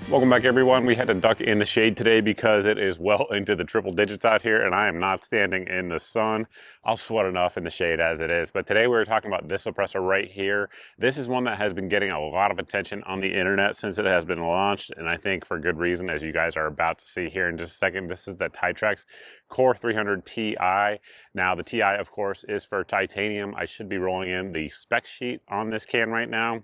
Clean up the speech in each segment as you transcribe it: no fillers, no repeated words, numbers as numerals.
Welcome back, everyone. We had to duck in the shade today because it is well into the triple digits out here and I am not standing in the sun. I'll sweat enough in the shade as it is. But today we're talking about this suppressor right here. This is one that has been getting a lot of attention on the internet since it has been launched, and I think for good reason, as you guys are about to see here in just a second. This is the TiTrex Core 300Ti. Now the Ti, of course, is for titanium. I should be rolling in the spec sheet on this can right now.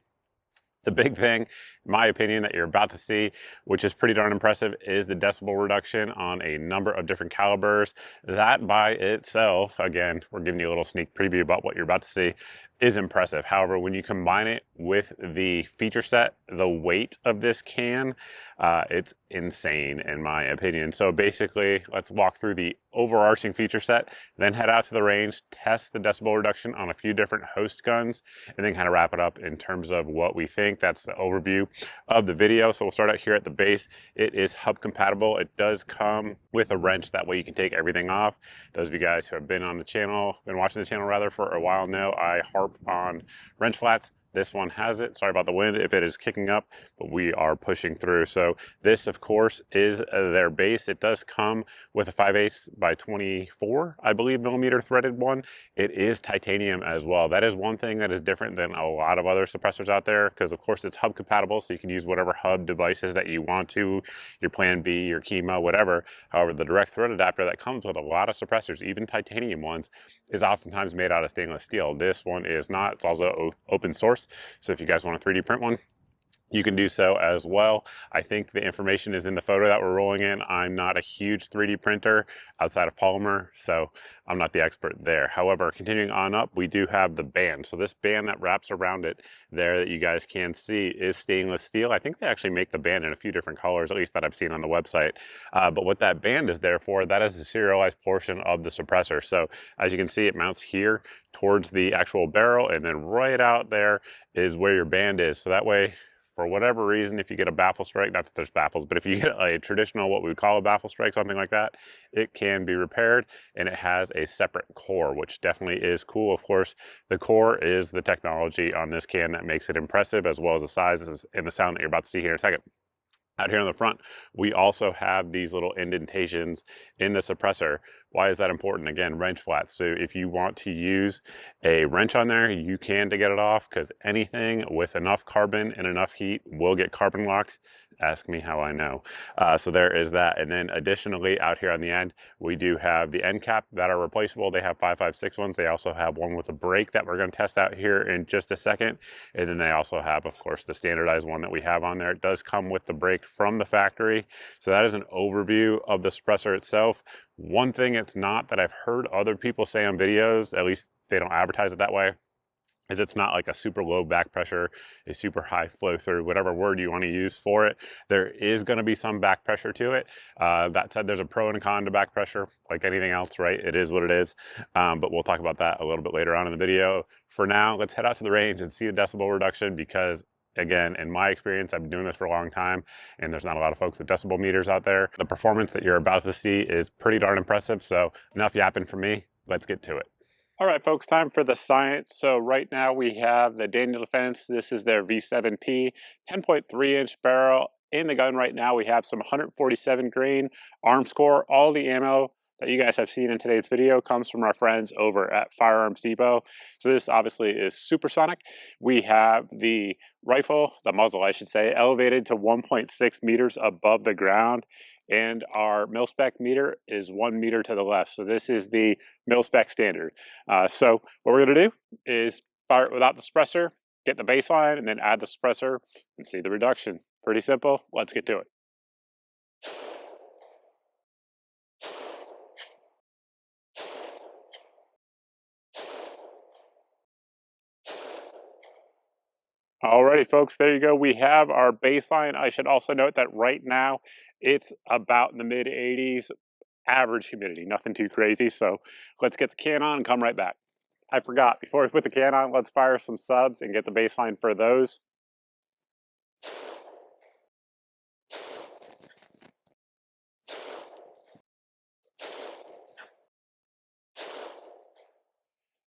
The big thing, in my opinion, that you're about to see, which is pretty darn impressive, is the decibel reduction on a number of different calibers. That by itself, again, we're giving you a little sneak preview about what you're about to see, is impressive. However, when you combine it with the feature set, the weight of this can, it's insane in my opinion. So basically, let's walk through the overarching feature set, then head out to the range, test the decibel reduction on a few different host guns, and then kind of wrap it up in terms of what we think. That's the overview of the video. So we'll start out here at the base. It is hub compatible. It does come with a wrench. That way you can take everything off. Those of you guys who have been on the channel, been watching the channel rather, for a while know I harp on wrench flats. This one has it. Sorry about the wind if it is kicking up, but we are pushing through. So this, of course, is their base. It does come with a 5/8 by 24, I believe, millimeter threaded one. It is titanium as well. That is one thing that is different than a lot of other suppressors out there, because of course it's hub compatible, so you can use whatever hub devices that you want to, your Plan B, your Chemo, whatever. However, the direct thread adapter that comes with a lot of suppressors, even titanium ones, is oftentimes made out of stainless steel. This one is not. It's also open source. So if you guys want to 3D print one, you can do so as well. I think the information is in the photo that we're rolling in. I'm not a huge 3D printer outside of polymer, so I'm not the expert there. However, continuing on up, we do have the band. So this band that wraps around it there that you guys can see is stainless steel. I think they actually make the band in a few different colors, at least that I've seen on the website. But what that band is there for, that is the serialized portion of the suppressor. So as you can see, it mounts here towards the actual barrel, and then right out there is where your band is. So that way, for whatever reason, if you get a baffle strike, not that there's baffles, but if you get a traditional, what we would call a baffle strike, something like that, it can be repaired, and it has a separate core, which definitely is cool. Of course, the core is the technology on this can that makes it impressive, as well as the sizes and the sound that you're about to see here in a second. Out here on the front, we also have these little indentations in the suppressor. Why is that important? Again, wrench flats. So if you want to use a wrench on there, you can to get it off, because anything with enough carbon and enough heat will get carbon locked. Ask me how I know. So there is that. And then additionally, out here on the end, we do have the end cap that are replaceable. They have 5.56 ones. They also have one with a brake that we're going to test out here in just a second. And then they also have, of course, the standardized one that we have on there. It does come with the brake from the factory. So that is an overview of the suppressor itself. One thing it's not that I've heard other people say on videos, at least they don't advertise it that way, is it's not like a super low back pressure, a super high flow through, whatever word you want to use for it. There is going to be some back pressure to it. That said, there's a pro and a con to back pressure, like anything else, right? It is what it is. But we'll talk about that a little bit later on in the video. For now, let's head out to the range and see the decibel reduction, because again, in my experience, I've been doing this for a long time, and there's not a lot of folks with decibel meters out there. The performance that you're about to see is pretty darn impressive. So enough yapping for me. Let's get to it. All right, folks, time for the science. So right now we have the Daniel Defense. This is their V7P 10.3-inch barrel. In the gun right now, we have some 147 grain arm score. All the ammo that you guys have seen in today's video comes from our friends over at Firearms Depot. So this obviously is supersonic. We have the rifle, the muzzle I should say, elevated to 1.6 meters above the ground. And our mil-spec meter is 1 meter to the left. So this is the mil-spec standard. So what we're going to do is fire it without the suppressor, get the baseline, and then add the suppressor and see the reduction. Pretty simple. Let's get to it. Alrighty, folks, there you go. We have our baseline. I should also note that right now it's about in the mid 80s, average humidity, nothing too crazy. So let's get the can on and come right back. I forgot, before we put the can on, let's fire some subs and get the baseline for those.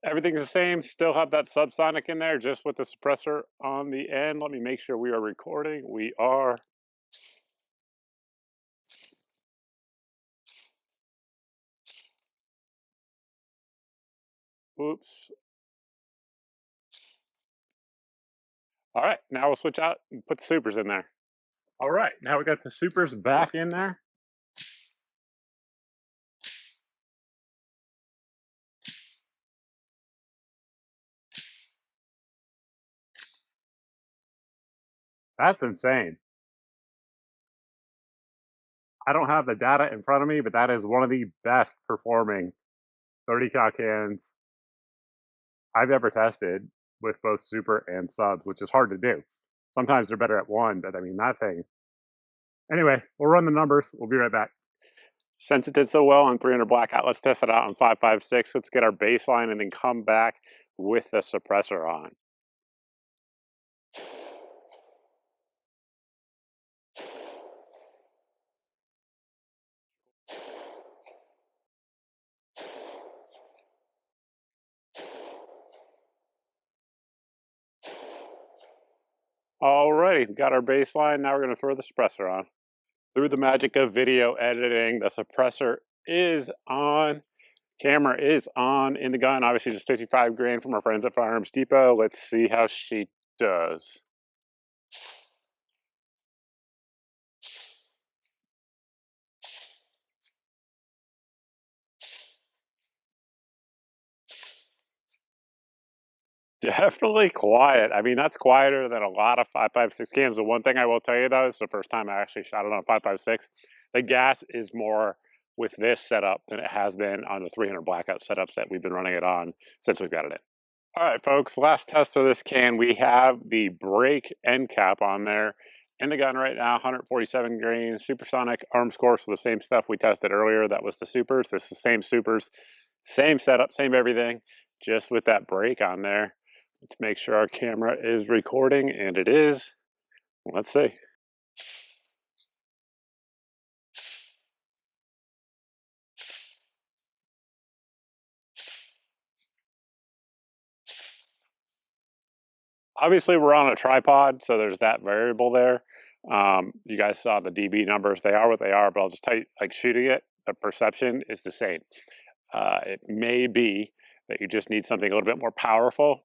Everything's the same, still have that subsonic in there, just with the suppressor on the end. Let me make sure we are recording. We are. Oops. All right, now we'll switch out and put the supers in there. All right, now we got the supers back in there. That's insane. I don't have the data in front of me, but that is one of the best performing 30 cal cans I've ever tested with both super and subs, which is hard to do. Sometimes they're better at one, but I mean, that thing. Anyway, we'll run the numbers. We'll be right back. Since it did so well on 300 Blackout, let's test it out on 556. Let's get our baseline and then come back with the suppressor on. Alrighty, got our baseline. Now we're going to throw the suppressor on. Through the magic of video editing, the suppressor is on. Camera is on in the gun. Obviously, just 55 grain from our friends at Firearms Depot. Let's see how she does. Definitely quiet. I mean, that's quieter than a lot of 5.56 cans. The one thing I will tell you though, it's the first time I actually shot it on a 5.56. The gas is more with this setup than it has been on the 300 Blackout setups that we've been running it on since we've got it in. All right, folks, last test of this can, we have the brake end cap on there in the gun right now, 147 grain, supersonic arm score, so the same stuff we tested earlier, that was the supers. This is the same supers, same setup, same everything, just with that brake on there. Let's make sure our camera is recording, and it is. Let's see. Obviously, we're on a tripod, so there's that variable there. You guys saw the dB numbers. They are what they are, but I'll just tell you, like shooting it, the perception is the same. It may be that you just need something a little bit more powerful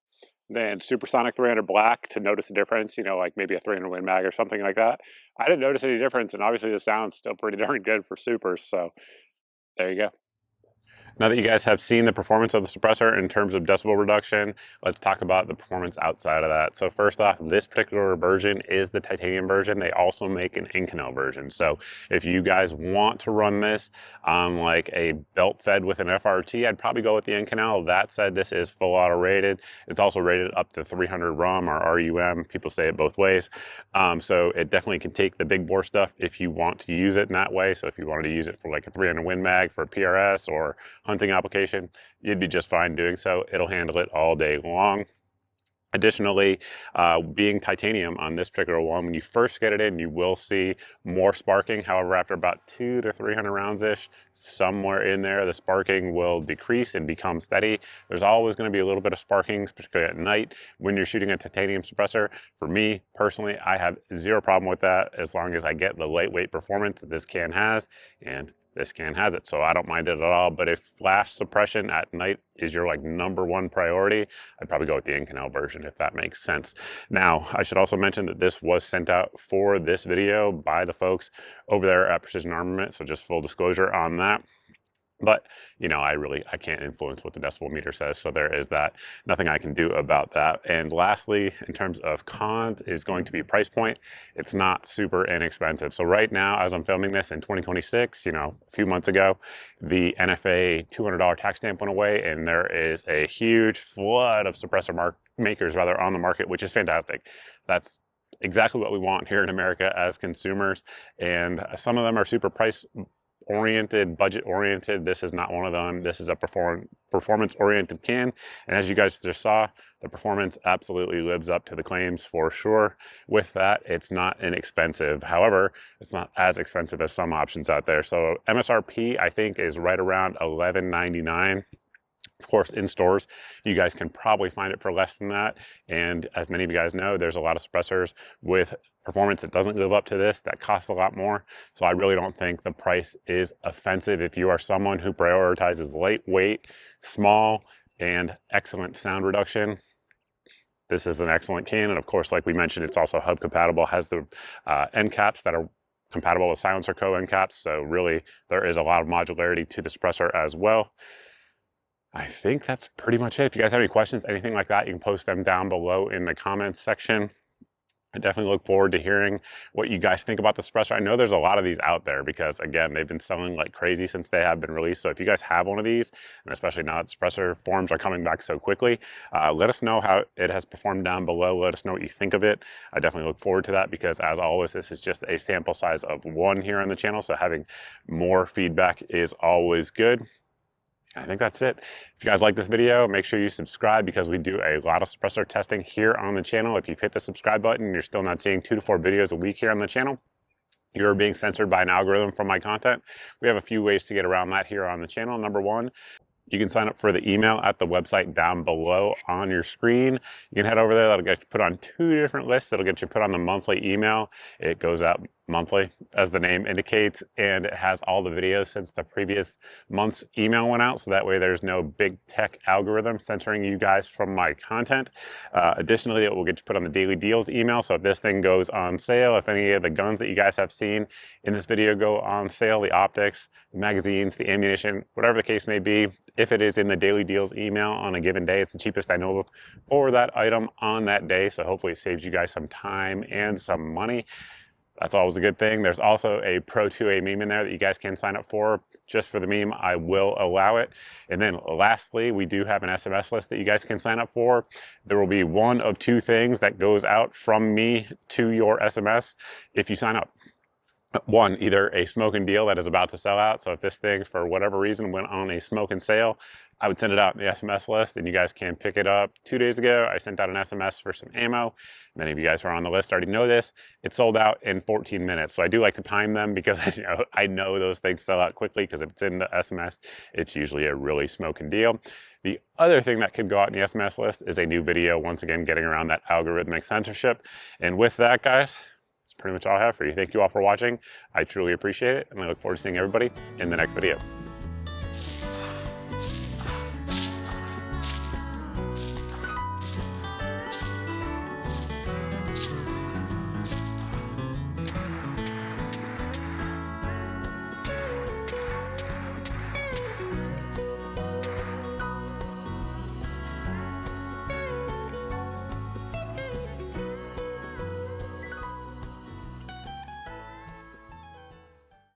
than Supersonic 300 Black to notice the difference, you know, like maybe a 300 Win Mag or something like that. I didn't notice any difference, and obviously the sound's still pretty darn good for supers, so there you go. Now that you guys have seen the performance of the suppressor in terms of decibel reduction, let's talk about the performance outside of that. So first off, this particular version is the titanium version. They also make an Inconel version. So if you guys want to run this on like a belt fed with an FRT, I'd probably go with the Inconel. That said, this is full auto rated. It's also rated up to 300 RUM or RUM. People say it both ways. So it definitely can take the big bore stuff if you want to use it in that way. So if you wanted to use it for like a 300 Win Mag for PRS or hunting application, you'd be just fine doing so. It'll handle it all day long. Additionally, being titanium on this particular one, when you first get it in, you will see more sparking. However, after about 200 to 300 rounds-ish, somewhere in there, the sparking will decrease and become steady. There's always going to be a little bit of sparking, particularly at night when you're shooting a titanium suppressor. For me, personally, I have zero problem with that as long as I get the lightweight performance that this can has, and this can has it, so I don't mind it at all. But if flash suppression at night is your like #1 priority, I'd probably go with the Inconel version, if that makes sense. Now, I should also mention that this was sent out for this video by the folks over there at Precision Armament, so just full disclosure on that. But, you know, I can't influence what the decibel meter says, so there is that. Nothing I can do about that. And lastly, in terms of cons, is going to be price point. It's not super inexpensive. So right now, as I'm filming this in 2026, you know, a few months ago, the NFA $200 tax stamp went away, and there is a huge flood of suppressor makers on the market, which is fantastic. That's exactly what we want here in America as consumers. And some of them are super price oriented, budget oriented. This is not one of them. This is a performance oriented can, and as you guys just saw, the performance absolutely lives up to the claims for sure. With that, it's not inexpensive. However, it's not as expensive as some options out there. So MSRP I think is right around $11.99. Of course, in stores, you guys can probably find it for less than that. And as many of you guys know, there's a lot of suppressors with performance that doesn't live up to this, that costs a lot more. So I really don't think the price is offensive if you are someone who prioritizes lightweight, small, and excellent sound reduction. This is an excellent can, and of course, like we mentioned, it's also hub compatible, has the end caps that are compatible with Silencer Co. end caps, so really there is a lot of modularity to the suppressor as well. I think that's pretty much it. If you guys have any questions, anything like that, you can post them down below in the comments section. I definitely look forward to hearing what you guys think about the suppressor. I know there's a lot of these out there because, again, they've been selling like crazy since they have been released. So if you guys have one of these, and especially now that suppressor forms are coming back so quickly, let us know how it has performed down below. Let us know what you think of it. I definitely look forward to that because, as always, this is just a sample size of one here on the channel. So having more feedback is always good. I think that's it. If you guys like this video, make sure you subscribe because we do a lot of suppressor testing here on the channel. If you've hit the subscribe button and you're still not seeing 2 to 4 videos a week here on the channel, you're being censored by an algorithm from my content. We have a few ways to get around that here on the channel. Number one, you can sign up for the email at the website down below on your screen. You can head over there. That'll get you put on 2 different lists. It'll get you put on the monthly email. It goes out monthly, as the name indicates, and it has all the videos since the previous month's email went out, so that way there's no big tech algorithm censoring you guys from my content. Additionally, it will get you put on the daily deals email, so if this thing goes on sale, if any of the guns that you guys have seen in this video go on sale, the optics, the magazines, the ammunition, whatever the case may be, if it is in the daily deals email on a given day, it's the cheapest I know of for that item on that day, so hopefully it saves you guys some time and some money. That's always a good thing. There's also a Pro 2A meme in there that you guys can sign up for. Just for the meme, I will allow it. And then lastly, we do have an SMS list that you guys can sign up for. There will be one of 2 things that goes out from me to your SMS if you sign up. One, either a smoking deal that is about to sell out. So if this thing, for whatever reason, went on a smoking sale, I would send it out in the SMS list and you guys can pick it up. 2 days ago, I sent out an SMS for some ammo. Many of you guys who are on the list already know this. It sold out in 14 minutes. So I do like to time them because I know those things sell out quickly because if it's in the SMS, it's usually a really smoking deal. The other thing that could go out in the SMS list is a new video, once again, getting around that algorithmic censorship. And with that, guys, that's pretty much all I have for you. Thank you all for watching. I truly appreciate it, and I look forward to seeing everybody in the next video.